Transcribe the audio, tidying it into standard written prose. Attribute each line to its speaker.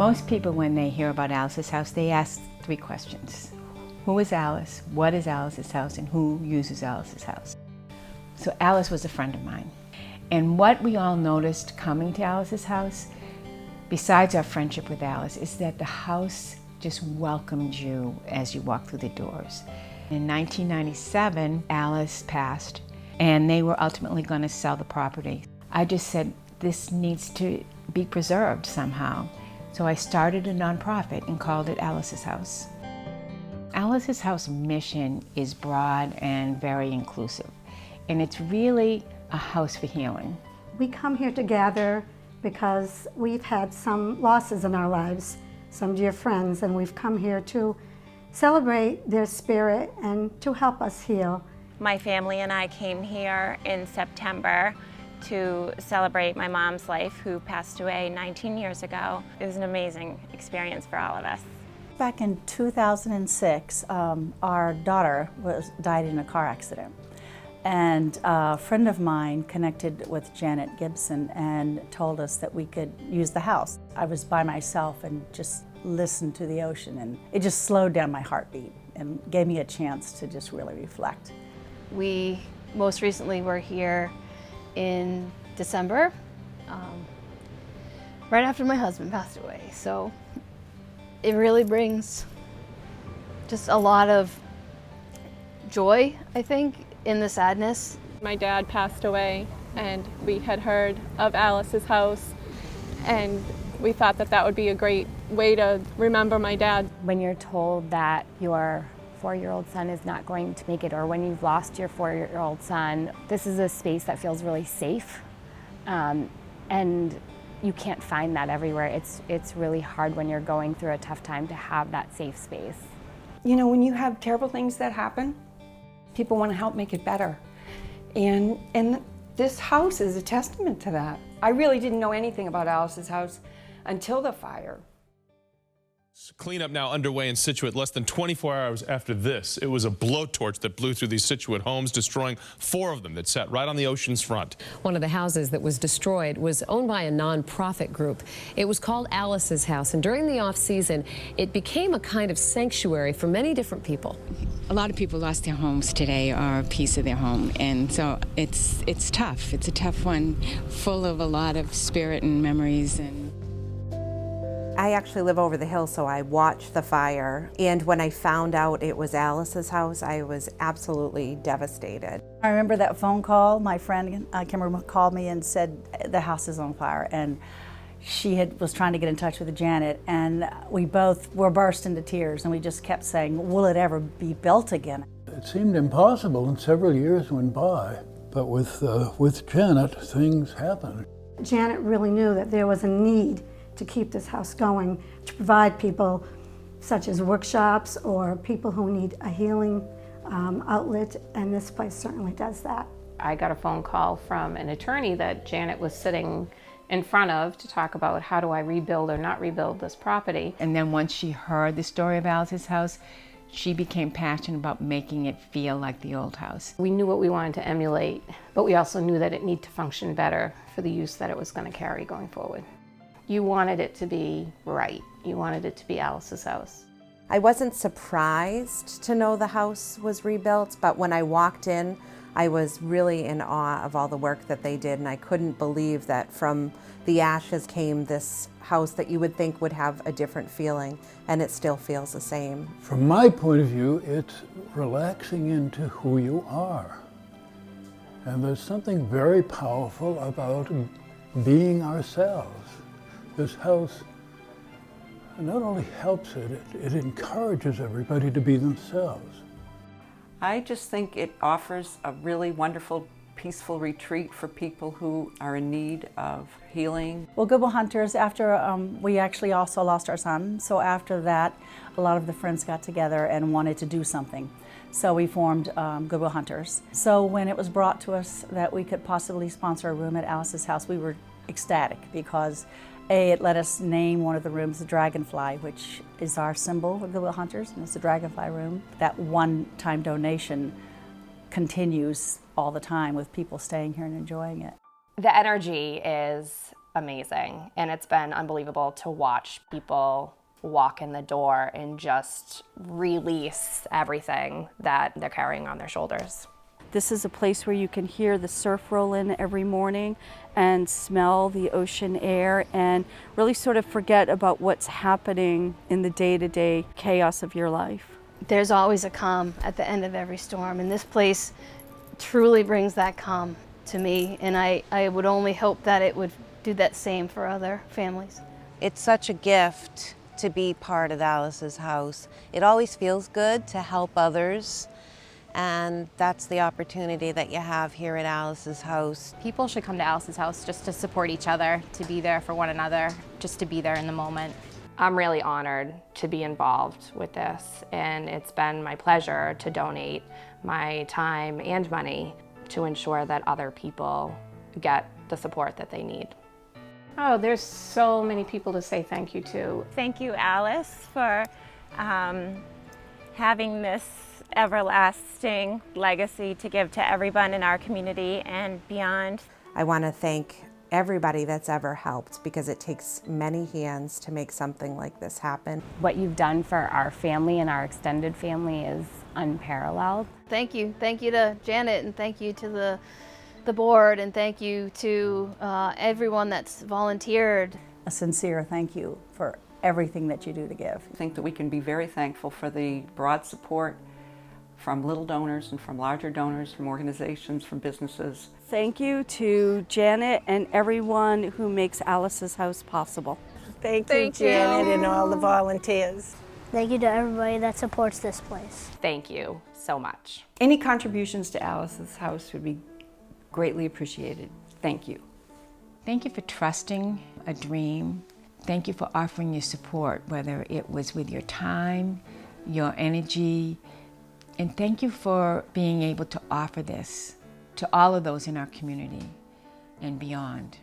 Speaker 1: Most people, when they hear about Alice's house, they ask 3 questions. Who is Alice? What is Alice's house? And who uses Alice's house? So Alice was a friend of mine. And what we all noticed coming to Alice's house, besides our friendship with Alice, is that the house just welcomed you as you walked through the doors. In 1997, Alice passed, and they were ultimately going to sell the property. I just said, this needs to be preserved somehow. So I started a nonprofit and called it Alice's House. Alice's House mission is broad and very inclusive, and it's really a house for healing.
Speaker 2: We come here to gather because we've had some losses in our lives, some dear friends, and we've come here to celebrate their spirit and to help us heal.
Speaker 3: My family and I came here in September to celebrate my mom's life, who passed away 19 years ago. It was an amazing experience for all of us.
Speaker 4: Back in 2006, our daughter died in a car accident. And a friend of mine connected with Janet Gibson and told us that we could use the house. I was by myself and just listened to the ocean, and it just slowed down my heartbeat and gave me a chance to just really reflect.
Speaker 5: We most recently were here in December, right after my husband passed away. So it really brings just a lot of joy, I think, in the sadness.
Speaker 6: My dad passed away, and we had heard of Alice's house, and we thought that that would be a great way to remember my dad.
Speaker 7: When you're told that your 4-year-old son is not going to make it, or when you've lost your 4-year-old son, this is a space that feels really safe, and you can't find that everywhere. It's really hard when you're going through a tough time to have that safe space.
Speaker 8: You know, when you have terrible things that happen, people want to help make it better. And this house is a testament to that. I really didn't know anything about Alice's house until the fire.
Speaker 9: Cleanup now underway in Scituate less than 24 hours after this. It was a blowtorch that blew through these Scituate homes, destroying 4 of them that sat right on the ocean's front.
Speaker 10: One of the houses that was destroyed was owned by a non-profit group. It was called Alice's House, and during the off-season, it became a kind of sanctuary for many different people.
Speaker 11: A lot of people lost their homes today, or a piece of their home, and so it's tough. It's a tough one, full of a lot of spirit and memories. And
Speaker 12: I actually live over the hill, so I watched the fire, and when I found out it was Alice's house, I was absolutely devastated.
Speaker 4: I remember that phone call. My friend Kimber called me and said the house is on fire, and she was trying to get in touch with Janet, and we both were burst into tears, and we just kept saying, will it ever be built again?
Speaker 13: It seemed impossible, and several years went by, but with Janet, things happened.
Speaker 2: Janet really knew that there was a need to keep this house going, to provide people such as workshops or people who need a healing outlet, and this place certainly does that.
Speaker 14: I got a phone call from an attorney that Janet was sitting in front of to talk about how do I rebuild or not rebuild this property.
Speaker 1: And then once she heard the story of Alice's house, she became passionate about making it feel like the old house.
Speaker 14: We knew what we wanted to emulate, but we also knew that it needed to function better for the use that it was going to carry going forward. You wanted it to be right. You wanted it to be Alice's house.
Speaker 12: I wasn't surprised to know the house was rebuilt, but when I walked in, I was really in awe of all the work that they did, and I couldn't believe that from the ashes came this house that you would think would have a different feeling, and it still feels the same.
Speaker 13: From my point of view, it's relaxing into who you are. And there's something very powerful about being ourselves. This house not only helps it encourages everybody to be themselves.
Speaker 15: I just think it offers a really wonderful, peaceful retreat for people who are in need of healing.
Speaker 4: Well, Good Will Hunters, after we actually also lost our son, so after that, a lot of the friends got together and wanted to do something. So we formed Good Will Hunters. So when it was brought to us that we could possibly sponsor a room at Alice's house, we were ecstatic because it let us name one of the rooms the Dragonfly, which is our symbol of Good Will Hunters, and it's the Dragonfly room. That one-time donation continues all the time with people staying here and enjoying it.
Speaker 16: The energy is amazing. And it's been unbelievable to watch people walk in the door and just release everything that they're carrying on their shoulders.
Speaker 4: This is a place where you can hear the surf roll in every morning and smell the ocean air and really sort of forget about what's happening in the day-to-day chaos of your life.
Speaker 5: There's always a calm at the end of every storm, and this place truly brings that calm to me, and I would only hope that it would do that same for other families.
Speaker 12: It's such a gift to be part of Alice's house. It always feels good to help others, and that's the opportunity that you have here at Alice's house.
Speaker 7: People should come to Alice's house just to support each other, to be there for one another, just to be there in the moment.
Speaker 16: I'm really honored to be involved with this, and it's been my pleasure to donate my time and money to ensure that other people get the support that they need.
Speaker 14: Oh, there's so many people to say thank you to.
Speaker 3: Thank you, Alice, for having this everlasting legacy to give to everyone in our community and beyond.
Speaker 12: I want to thank everybody that's ever helped, because it takes many hands to make something like this happen.
Speaker 7: What you've done for our family and our extended family is unparalleled.
Speaker 5: Thank you. Thank you to Janet, and thank you to the board, and thank you to everyone that's volunteered.
Speaker 4: A sincere thank you for everything that you do to give.
Speaker 15: I think that we can be very thankful for the broad support from little donors and from larger donors, from organizations, from businesses.
Speaker 4: Thank you to Janet and everyone who makes Alice's house possible.
Speaker 17: Thank you, Janet, and all the volunteers.
Speaker 18: Thank you to everybody that supports this place.
Speaker 16: Thank you so much.
Speaker 8: Any contributions to Alice's house would be greatly appreciated. Thank you.
Speaker 1: Thank you for trusting a dream. Thank you for offering your support, whether it was with your time, your energy, and thank you for being able to offer this to all of those in our community and beyond.